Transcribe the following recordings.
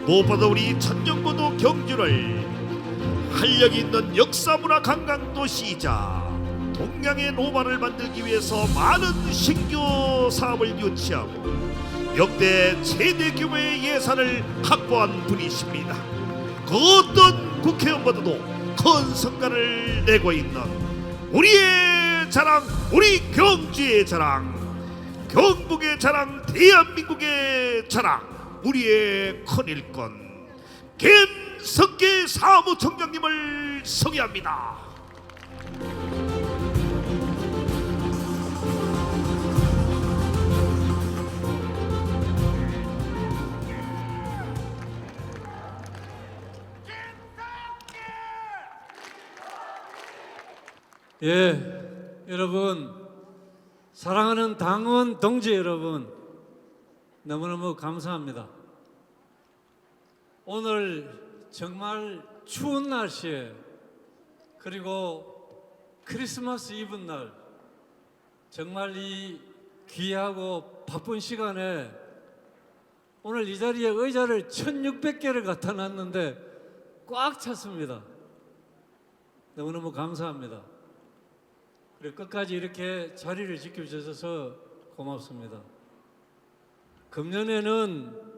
무엇보다 우리 천정고도 경주를 활력 있는 역사문화 관광도시이자 동양의 노바를 만들기 위해서 많은 신규 사업을 유치하고 역대 최대 규모의 예산을 확보한 분이십니다. 그 어떤 국회의원보다도 큰 성과를 내고 있는 우리의 자랑, 우리 경주의 자랑, 경북의 자랑, 대한민국의 자랑, 우리의 큰일꾼 김석계 사무총장님을 소개합니다. 예, 여러분, 사랑하는 당원 동지 여러분, 너무너무 감사합니다. 오늘 정말 추운 날씨에 그리고 크리스마스 이브 날 정말 이 귀하고 바쁜 시간에 오늘 이 자리에 의자를 1600개를 갖다 놨는데 꽉 찼습니다. 너무너무 감사합니다. 그리고 끝까지 이렇게 자리를 지켜주셔서 고맙습니다. 금년에는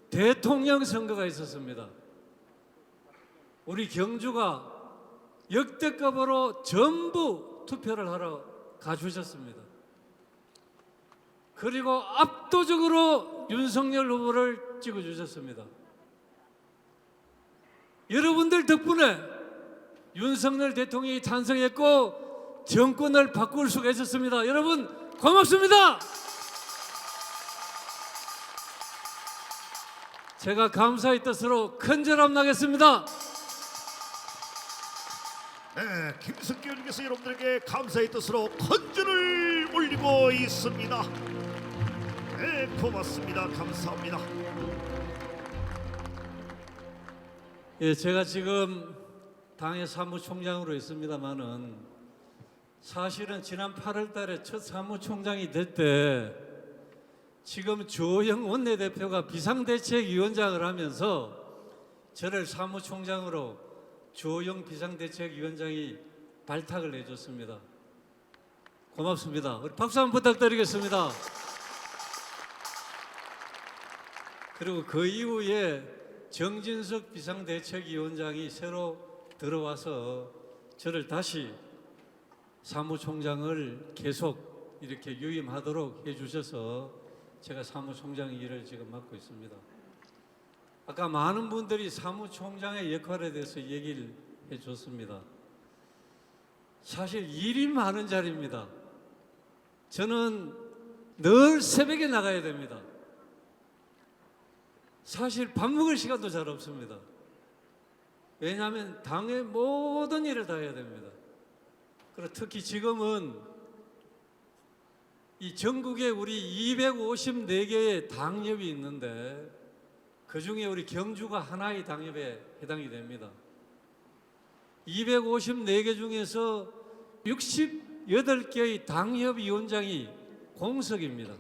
대통령 선거가 있었습니다. 우리 경주가 역대급으로 전부 투표를 하러 가주셨습니다. 그리고 압도적으로 윤석열 후보를 찍어주셨습니다. 여러분들 덕분에 윤석열 대통령이 탄생했고 정권을 바꿀 수가 있었습니다. 여러분 고맙습니다. 제가 감사의 뜻으로 큰절함 나겠습니다. 네, 김석기 의원께서 여러분들에게 감사의 뜻으로 큰절을 올리고 있습니다. 네, 고맙습니다. 감사합니다. 예, 제가 지금 당의 사무총장으로 있습니다만은 사실은 지난 8월 달에 첫 사무총장이 될 때 지금 조영 원내대표가 비상대책위원장을 하면서 저를 사무총장으로 조영 비상대책위원장이 발탁을 해줬습니다. 고맙습니다. 우리 박수 한번 부탁드리겠습니다. 그리고 그 이후에 정진석 비상대책위원장이 새로 들어와서 저를 다시 사무총장을 계속 이렇게 유임하도록 해주셔서 제가 사무총장 일을 지금 맡고 있습니다. 아까 많은 분들이 사무총장의 역할에 대해서 얘기를 해줬습니다. 사실 일이 많은 자리입니다. 저는 늘 새벽에 나가야 됩니다. 사실 밥 먹을 시간도 잘 없습니다. 왜냐하면 당의 모든 일을 다 해야 됩니다. 그리고 특히 지금은 이 전국에 우리 254개의 당협이 있는데 그 중에 우리 경주가 하나의 당협에 해당이 됩니다. 254개 중에서 68개의 당협위원장이 공석입니다.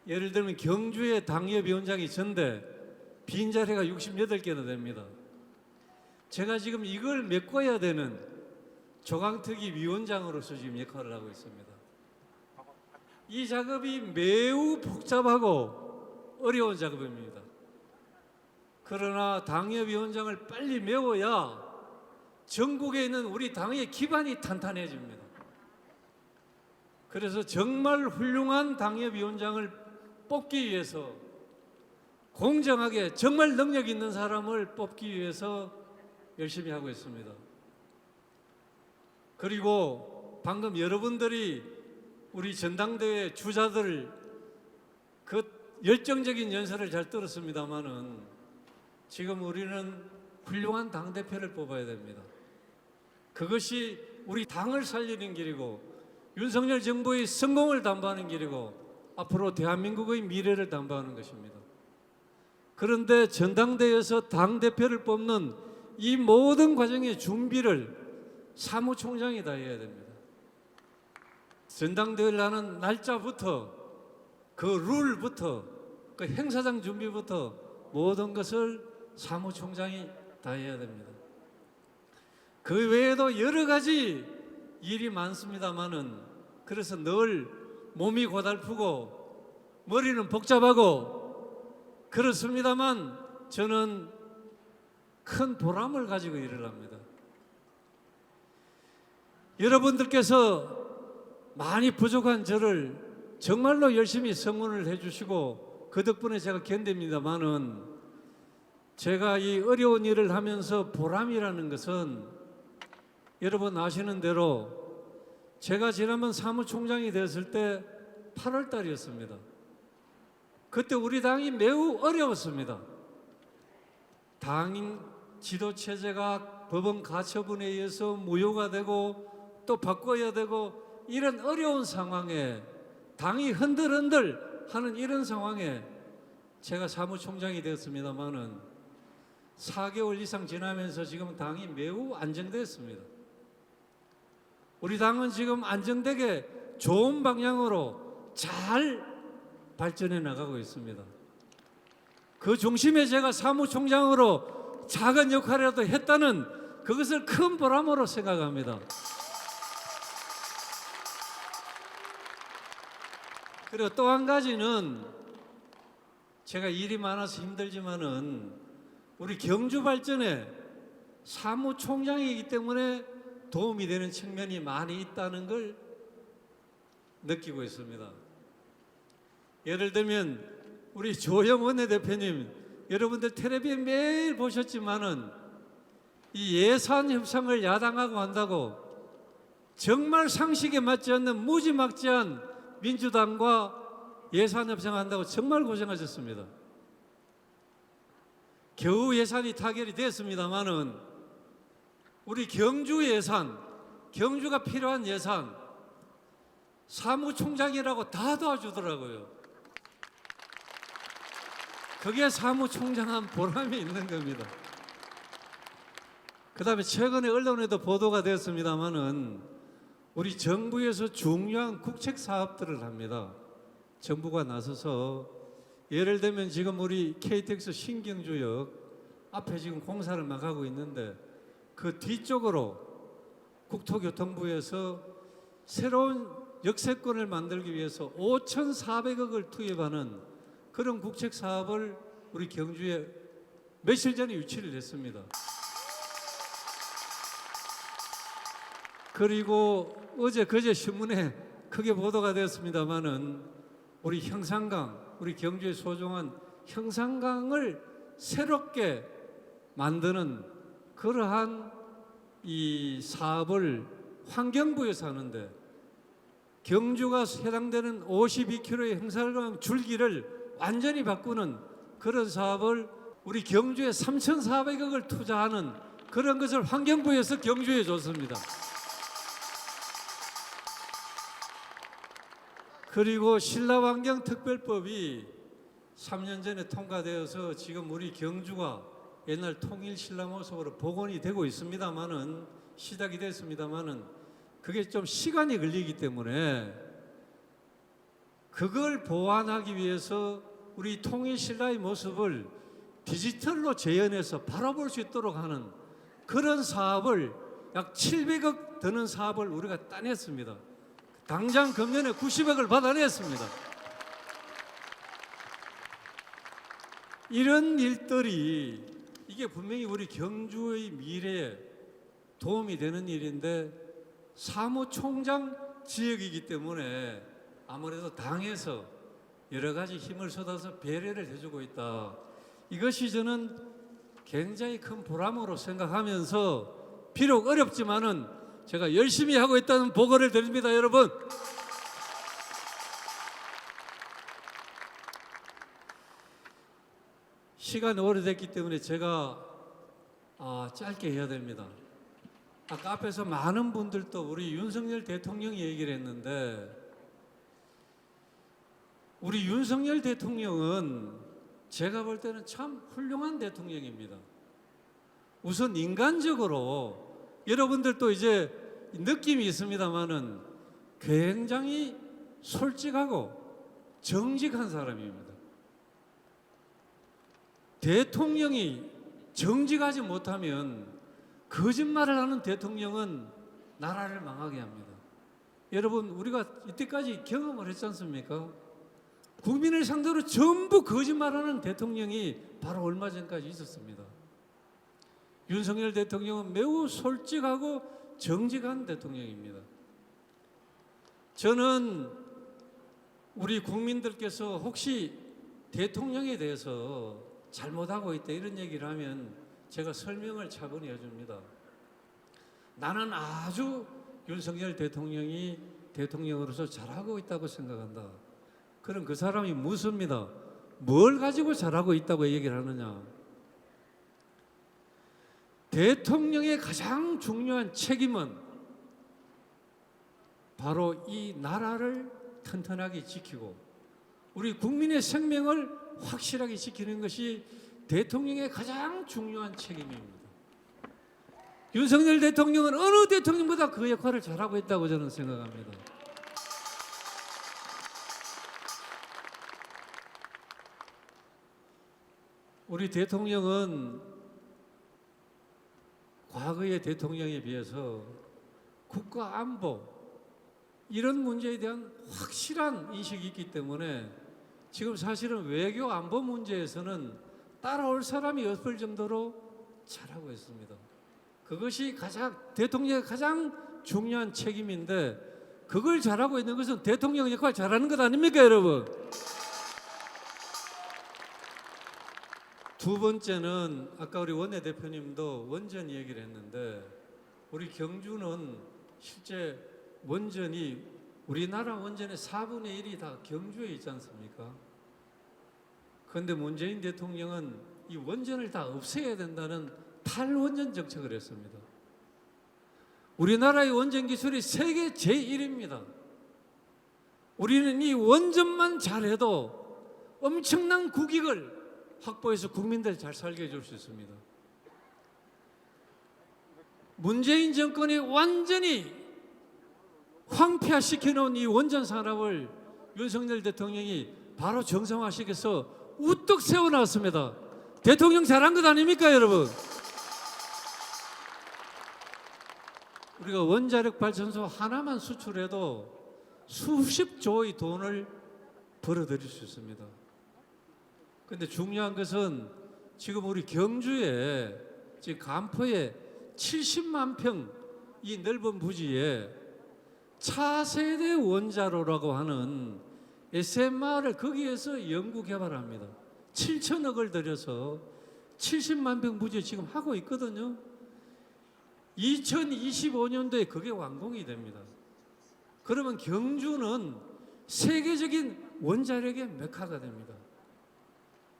예를 들면 경주의 당협위원장이 전데 빈자리가 68개나 됩니다. 제가 지금 이걸 메꿔야 되는 조강특위 위원장으로서 지금 역할을 하고 있습니다. 이 작업이 매우 복잡하고 어려운 작업입니다. 그러나 당협위원장을 빨리 메워야 전국에 있는 우리 당의 기반이 탄탄해집니다. 그래서 정말 훌륭한 당협위원장을 뽑기 위해서 공정하게 정말 능력 있는 사람을 뽑기 위해서 열심히 하고 있습니다. 그리고 방금 여러분들이 우리 전당대회 주자들 그 열정적인 연설을 잘 들었습니다마는 지금 우리는 훌륭한 당대표를 뽑아야 됩니다. 그것이 우리 당을 살리는 길이고 윤석열 정부의 성공을 담보하는 길이고 앞으로 대한민국의 미래를 담보하는 것입니다. 그런데 전당대회에서 당대표를 뽑는 이 모든 과정의 준비를 사무총장이 다 해야 됩니다. 전당대회를 하는 날짜부터 그 룰부터 그 행사장 준비부터 모든 것을 사무총장이 다 해야 됩니다. 그 외에도 여러 가지 일이 많습니다만은 그래서 늘 몸이 고달프고 머리는 복잡하고 그렇습니다만 저는 큰 보람을 가지고 일을 합니다. 여러분들께서 많이 부족한 저를 정말로 열심히 성원을 해주시고 그 덕분에 제가 견딥니다만은 제가 이 어려운 일을 하면서 보람이라는 것은 여러분 아시는 대로 제가 지난번 사무총장이 됐을 때 8월 달이었습니다. 그때 우리 당이 매우 어려웠습니다. 당 지도체제가 법원 가처분에 의해서 무효가 되고 또 바꿔야 되고 이런 어려운 상황에 당이 흔들흔들 하는 이런 상황에 제가 사무총장이 되었습니다마는 4개월 이상 지나면서 지금 당이 매우 안정됐습니다. 우리 당은 지금 안정되게 좋은 방향으로 잘 발전해 나가고 있습니다. 그 중심에 제가 사무총장으로 작은 역할이라도 했다는 그것을 큰 보람으로 생각합니다. 그리고 또 한 가지는 제가 일이 많아서 힘들지만은 우리 경주 발전에 사무총장이기 때문에 도움이 되는 측면이 많이 있다는 걸 느끼고 있습니다. 예를 들면 우리 조영 원내대표님, 여러분들 텔레비에 매일 보셨지만은 이 예산 협상을 야당하고 한다고 정말 상식에 맞지 않는 무지막지한 민주당과 예산 협상한다고 정말 고생하셨습니다. 겨우 예산이 타결이 됐습니다마는 우리 경주 예산, 경주가 필요한 예산 사무총장이라고 다 도와주더라고요. 그게 사무총장한 보람이 있는 겁니다. 그 다음에 최근에 언론에도 보도가 되었습니다마는 우리 정부에서 중요한 국책 사업들을 합니다. 정부가 나서서 예를 들면 지금 우리 KTX 신경주역 앞에 지금 공사를 막 하고 있는데 그 뒤쪽으로 국토교통부에서 새로운 역세권을 만들기 위해서 5,400억을 투입하는 그런 국책 사업을 우리 경주에 며칠 전에 유치를 했습니다. 그리고 어제 그제 신문에 크게 보도가 되었습니다마는 우리 형산강, 우리 경주의 소중한 형산강을 새롭게 만드는 그러한 이 사업을 환경부에서 하는데 경주가 해당되는 52km의 형산강 줄기를 완전히 바꾸는 그런 사업을 우리 경주에 3,400억을 투자하는 그런 것을 환경부에서 경주에 줬습니다. 그리고 신라환경특별법이 3년 전에 통과되어서 지금 우리 경주가 옛날 통일 신라 모습으로 복원이 되고 있습니다마는 시작이 됐습니다마는 그게 좀 시간이 걸리기 때문에 그걸 보완하기 위해서 우리 통일 신라의 모습을 디지털로 재현해서 바라볼 수 있도록 하는 그런 사업을 약 700억 드는 사업을 우리가 따냈습니다. 당장 금년에 90억을 받아냈습니다. 이런 일들이 이게 분명히 우리 경주의 미래에 도움이 되는 일인데 사무총장 지역이기 때문에 아무래도 당에서 여러 가지 힘을 쏟아서 배려를 해주고 있다. 이것이 저는 굉장히 큰 보람으로 생각하면서 비록 어렵지만은 제가 열심히 하고 있다는 보고를 드립니다, 여러분. 시간이 오래됐기 때문에 제가 짧게 해야 됩니다. 아까 앞에서 많은 분들도 우리 윤석열 대통령 얘기를 했는데 우리 윤석열 대통령은 제가 볼 때는 참 훌륭한 대통령입니다. 우선 인간적으로 여러분들도 이제 느낌이 있습니다마는 굉장히 솔직하고 정직한 사람입니다. 대통령이 정직하지 못하면 거짓말을 하는 대통령은 나라를 망하게 합니다. 여러분, 우리가 이때까지 경험을 했지 않습니까? 국민을 상대로 전부 거짓말하는 대통령이 바로 얼마 전까지 있었습니다. 윤석열 대통령은 매우 솔직하고 정직한 대통령입니다. 저는 우리 국민들께서 혹시 대통령에 대해서 잘못하고 있다 이런 얘기를 하면 제가 설명을 차분히 해줍니다. 나는 아주 윤석열 대통령이 대통령으로서 잘하고 있다고 생각한다. 그럼 그 사람이 묻습니다. 뭘 가지고 잘하고 있다고 얘기를 하느냐? 대통령의 가장 중요한 책임은 바로 이 나라를 튼튼하게 지키고 우리 국민의 생명을 확실하게 지키는 것이 대통령의 가장 중요한 책임입니다. 윤석열 대통령은 어느 대통령보다 그 역할을 잘하고 있다고 저는 생각합니다. 우리 대통령은 과거의 대통령에 비해서 국가 안보 이런 문제에 대한 확실한 인식이 있기 때문에 지금 사실은 외교 안보 문제에서는 따라올 사람이 없을 정도로 잘하고 있습니다. 그것이 대통령의 가장 중요한 책임인데 그걸 잘하고 있는 것은 대통령 역할 잘하는 것 아닙니까, 여러분? 두 번째는 아까 우리 원내대표님도 원전 얘기를 했는데 우리 경주는 실제 원전이 우리나라 원전의 4분의 1이 다 경주에 있지 않습니까? 그런데 문재인 대통령은 이 원전을 다 없애야 된다는 탈원전 정책을 했습니다. 우리나라의 원전 기술이 세계 제1입니다. 우리는 이 원전만 잘해도 엄청난 국익을 확보해서 국민들 잘 살게 해줄 수 있습니다. 문재인 정권이 완전히 황폐화시켜 놓은 이 원전 산업을 윤석열 대통령이 바로 정상화시켜서 우뚝 세워놨습니다. 대통령 잘한 것 아닙니까, 여러분? 우리가 원자력 발전소 하나만 수출해도 수십조의 돈을 벌어들일 수 있습니다. 그런데 중요한 것은 지금 우리 경주에 지금 간포에 70만 평 이 넓은 부지에 차세대 원자로라고 하는 SMR을 거기에서 연구 개발합니다. 7천억을 들여서 70만 평 부지에 지금 하고 있거든요. 2025년도에 그게 완공이 됩니다. 그러면 경주는 세계적인 원자력의 메카가 됩니다.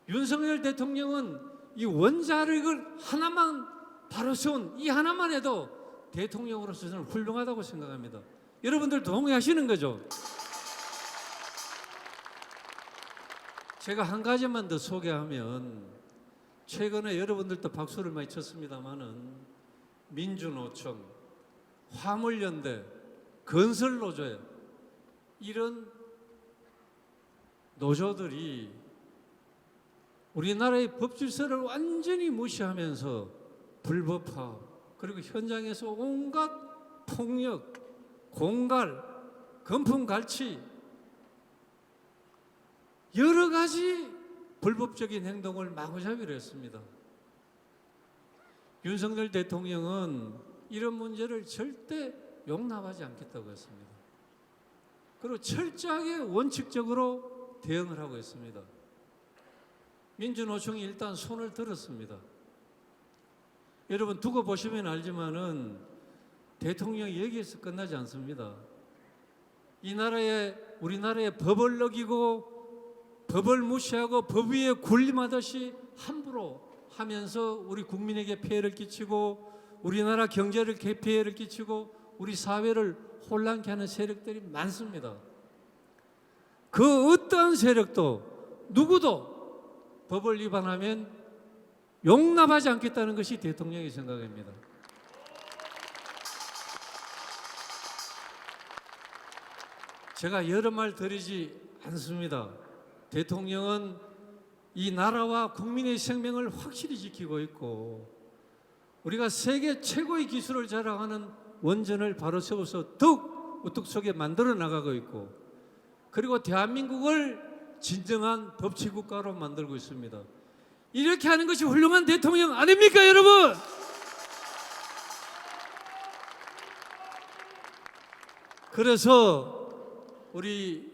윤석열 대통령은 이 원자력을 하나만 바로 세운 이 하나만 해도 대통령으로서 저는 훌륭하다고 생각합니다. 여러분들 동의하시는 거죠? 제가 한 가지만 더 소개하면 최근에 여러분들도 박수를 많이 쳤습니다마는 민주노총, 화물연대, 건설노조에 이런 노조들이 우리나라의 법질서를 완전히 무시하면서 불법화 그리고 현장에서 온갖 폭력, 공갈, 금품갈취 여러 가지 불법적인 행동을 마구잡이로 했습니다. 윤석열 대통령은 이런 문제를 절대 용납하지 않겠다고 했습니다. 그리고 철저하게 원칙적으로 대응을 하고 있습니다. 민주노총이 일단 손을 들었습니다. 여러분 두고 보시면 알지만은 대통령이 여기에서 끝나지 않습니다. 우리나라의 법을 어기고 법을 무시하고 법 위에 군림하듯이 함부로 하면서 우리 국민에게 피해를 끼치고 우리나라 경제를 피해를 끼치고 우리 사회를 혼란케 하는 세력들이 많습니다. 그 어떠한 세력도 누구도 법을 위반하면 용납하지 않겠다는 것이 대통령의 생각입니다. 제가 여러 말 드리지 않습니다. 대통령은 이 나라와 국민의 생명을 확실히 지키고 있고 우리가 세계 최고의 기술을 자랑하는 원전을 바로 세워서 더욱 우뚝 서게 만들어 나가고 있고 그리고 대한민국을 진정한 법치국가로 만들고 있습니다. 이렇게 하는 것이 훌륭한 대통령 아닙니까, 여러분? 그래서 우리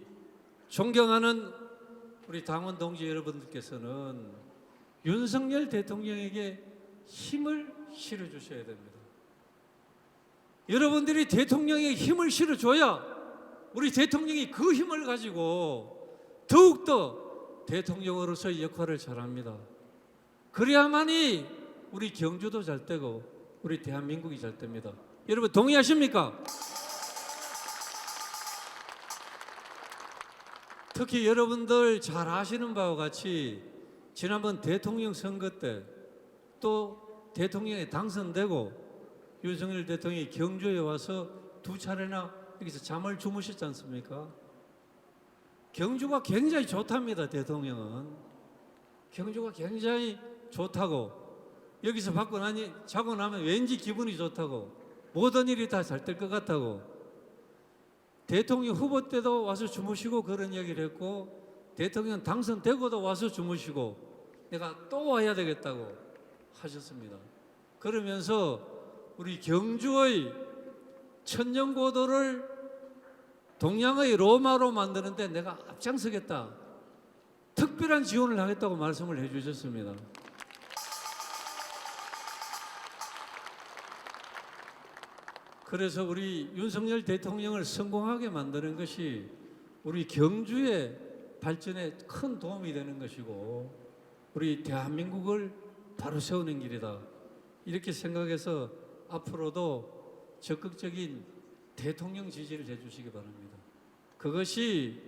존경하는 우리 당원 동지 여러분들께서는 윤석열 대통령에게 힘을 실어주셔야 됩니다. 여러분들이 대통령에게 힘을 실어줘야 우리 대통령이 그 힘을 가지고 더욱더 대통령으로서의 역할을 잘합니다. 그래야만이 우리 경주도 잘 되고 우리 대한민국이 잘 됩니다. 여러분 동의하십니까? 특히 여러분들 잘 아시는 바와 같이 지난번 대통령 선거 때 또 대통령에 당선되고 윤석열 대통령이 경주에 와서 2차례나 여기서 잠을 주무셨지 않습니까? 경주가 굉장히 좋답니다. 대통령은 경주가 굉장히 좋다고 여기서 자고 나면 왠지 기분이 좋다고 모든 일이 다 잘 될 것 같다고 대통령 후보 때도 와서 주무시고 그런 얘기를 했고 대통령 당선되고도 와서 주무시고 내가 또 와야 되겠다고 하셨습니다. 그러면서 우리 경주의 천년고도를 동양의 로마로 만드는데 내가 앞장서겠다. 특별한 지원을 하겠다고 말씀을 해주셨습니다. 그래서 우리 윤석열 대통령을 성공하게 만드는 것이 우리 경주의 발전에 큰 도움이 되는 것이고 우리 대한민국을 바로 세우는 길이다. 이렇게 생각해서 앞으로도 적극적인 대통령 지지를 해주시기 바랍니다. 그것이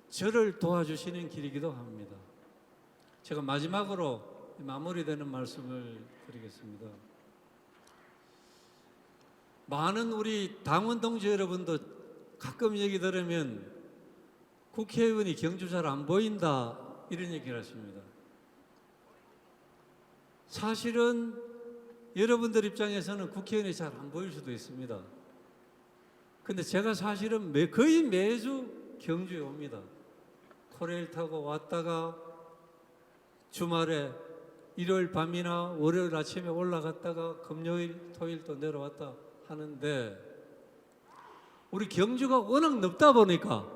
저를 도와주시는 길이기도 합니다. 제가 마지막으로 마무리되는 말씀을 드리겠습니다. 많은 우리 당원 동지 여러분도 가끔 얘기 들으면 국회의원이 경주 잘 안 보인다 이런 얘기를 하십니다. 사실은 여러분들 입장에서는 국회의원이 잘 안 보일 수도 있습니다. 근데 제가 사실은 거의 매주 경주에 옵니다. 코레일 타고 왔다가 주말에 일요일 밤이나 월요일 아침에 올라갔다가 금요일 토요일 또 내려왔다 하는데 우리 경주가 워낙 넓다 보니까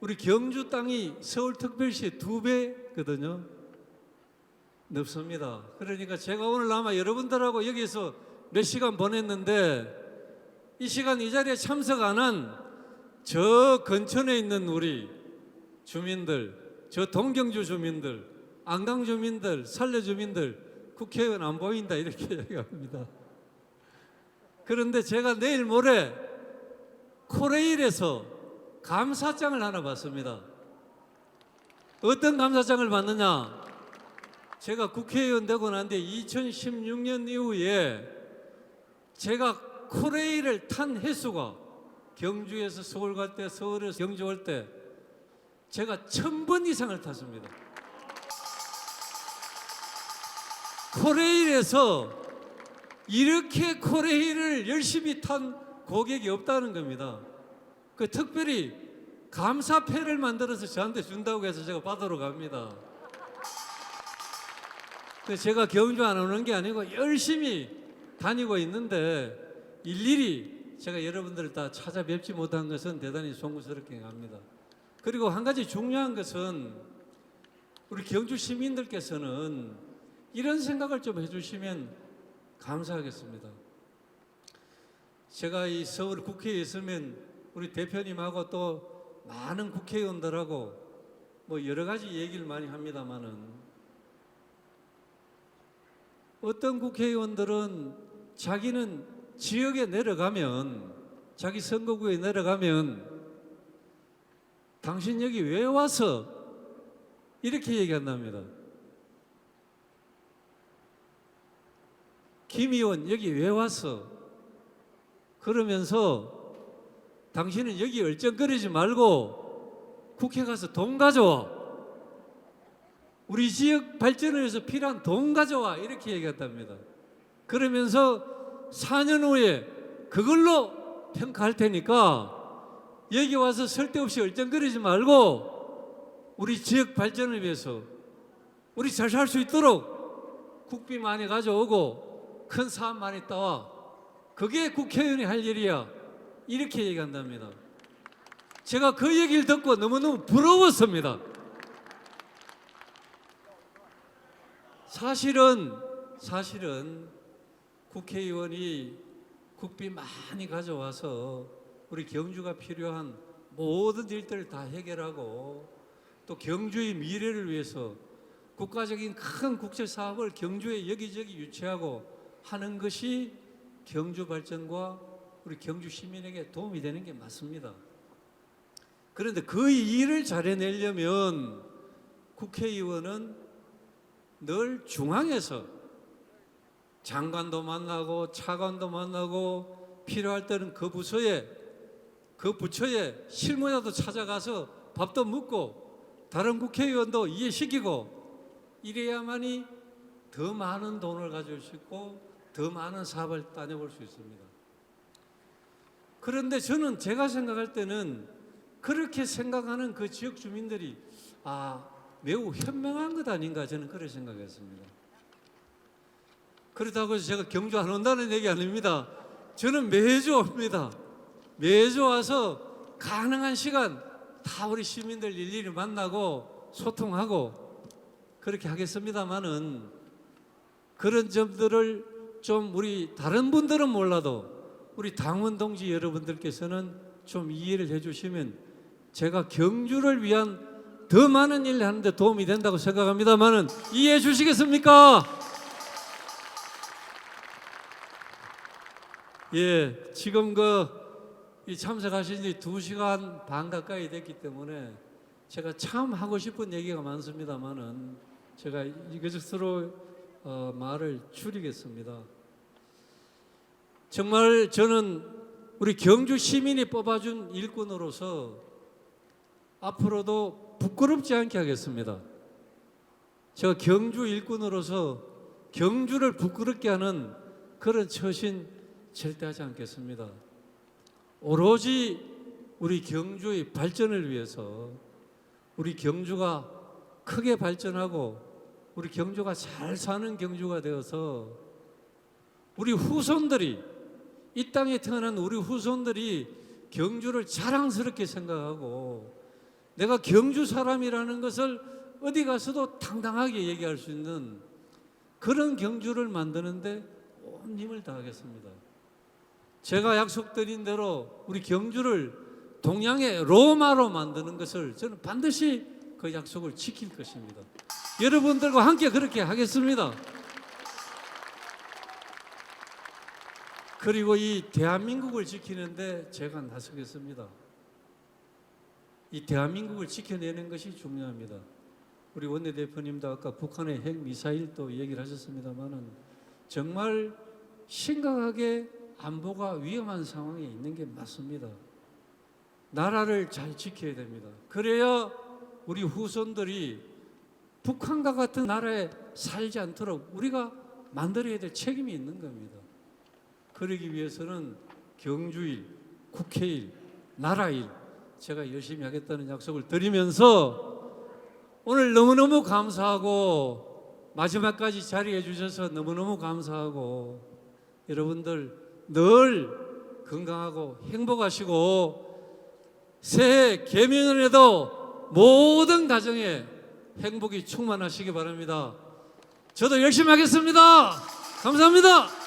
우리 경주 땅이 서울특별시의 2배거든요. 넓습니다. 그러니까 제가 오늘 아마 여러분들하고 여기서 몇 시간 보냈는데 이 시간 이 자리에 참석 안 한 저 근천에 있는 우리 주민들, 저 동경주 주민들, 안강 주민들, 산내 주민들 국회의원 안 보인다 이렇게 얘기합니다. 그런데 제가 내일 모레 코레일에서 감사장을 하나 받습니다. 어떤 감사장을 받느냐? 제가 국회의원 되고 난 뒤에 2016년 이후에 제가 코레일을 탄 횟수가 경주에서 서울 갈 때, 서울에서 경주 올 때 제가 1000번 이상을 탔습니다. 코레일에서 이렇게 코레일을 열심히 탄 고객이 없다는 겁니다. 그 특별히 감사패를 만들어서 저한테 준다고 해서 제가 받으러 갑니다. 제가 경주 안 오는 게 아니고 열심히 다니고 있는데 일일이 제가 여러분들을 다 찾아뵙지 못한 것은 대단히 송구스럽게 생각합니다. 그리고 한 가지 중요한 것은 우리 경주 시민들께서는 이런 생각을 좀 해주시면 감사하겠습니다. 제가 이 서울 국회에 있으면 우리 대표님하고 또 많은 국회의원들하고 뭐 여러 가지 얘기를 많이 합니다만은 어떤 국회의원들은 자기는 지역에 내려가면 자기 선거구에 내려가면 당신 여기 왜 와서 이렇게 얘기한답니다. 김 의원 여기 왜 왔어? 그러면서 당신은 여기 얼쩡거리지 말고 국회 가서 돈 가져와. 우리 지역 발전을 위해서 필요한 돈 가져와 이렇게 얘기했답니다. 그러면서 4년 후에 그걸로 평가할 테니까 여기 와서 쓸데없이 얼쩡거리지 말고 우리 지역 발전을 위해서 우리 잘 살 수 있도록 국비 많이 가져오고 큰 사업 많이 따와. 그게 국회의원이 할 일이야. 이렇게 얘기한답니다. 제가 그 얘기를 듣고 너무너무 부러웠습니다. 사실은 국회의원이 국비 많이 가져와서 우리 경주가 필요한 모든 일들을 다 해결하고 또 경주의 미래를 위해서 국가적인 큰 국제 사업을 경주에 여기저기 유치하고 하는 것이 경주 발전과 우리 경주 시민에게 도움이 되는 게 맞습니다. 그런데 그 일을 잘해내려면 국회의원은 늘 중앙에서 장관도 만나고 차관도 만나고 필요할 때는 그 부처에 실무자도 찾아가서 밥도 묻고 다른 국회의원도 이해시키고 이래야만이 더 많은 돈을 가질 수 있고 더 많은 사업을 따내볼 수 있습니다. 그런데 저는 제가 생각할 때는 그렇게 생각하는 그 지역 주민들이 매우 현명한 것 아닌가 저는 그렇게 생각했습니다. 그렇다고 해서 제가 경주 안 온다는 얘기 아닙니다. 저는 매주 옵니다. 매주 와서 가능한 시간 다 우리 시민들 일일이 만나고 소통하고 그렇게 하겠습니다마는 그런 점들을 좀 우리 다른 분들은 몰라도 우리 당원 동지 여러분들께서는 좀 이해를 해주시면 제가 경주를 위한 더 많은 일을 하는데 도움이 된다고 생각합니다마는 이해해 주시겠습니까? 예, 지금 이 참석하신 지 2시간 반 가까이 됐기 때문에 제가 참 하고 싶은 얘기가 많습니다만은 제가 이것으로 말을 줄이겠습니다. 정말 저는 우리 경주 시민이 뽑아준 일꾼으로서 앞으로도 부끄럽지 않게 하겠습니다. 제가 경주 일꾼으로서 경주를 부끄럽게 하는 그런 처신 절대 하지 않겠습니다. 오로지 우리 경주의 발전을 위해서 우리 경주가 크게 발전하고 우리 경주가 잘 사는 경주가 되어서 우리 후손들이 이 땅에 태어난 우리 후손들이 경주를 자랑스럽게 생각하고 내가 경주 사람이라는 것을 어디 가서도 당당하게 얘기할 수 있는 그런 경주를 만드는데 온 힘을 다하겠습니다. 제가 약속드린 대로 우리 경주를 동양의 로마로 만드는 것을 저는 반드시 그 약속을 지킬 것입니다. 여러분들과 함께 그렇게 하겠습니다. 그리고 이 대한민국을 지키는데 제가 나서겠습니다. 이 대한민국을 지켜내는 것이 중요합니다. 우리 원내대표님도 아까 북한의 핵미사일도 얘기를 하셨습니다마는 정말 심각하게 안보가 위험한 상황에 있는 게 맞습니다. 나라를 잘 지켜야 됩니다. 그래야 우리 후손들이 북한과 같은 나라에 살지 않도록 우리가 만들어야 될 책임이 있는 겁니다. 그러기 위해서는 경주일, 국회일, 나라일 제가 열심히 하겠다는 약속을 드리면서 오늘 너무너무 감사하고 마지막까지 자리해 주셔서 너무너무 감사하고 여러분들 늘 건강하고 행복하시고 새해 개면에도 모든 가정에 행복이 충만하시기 바랍니다. 저도 열심히 하겠습니다. 감사합니다.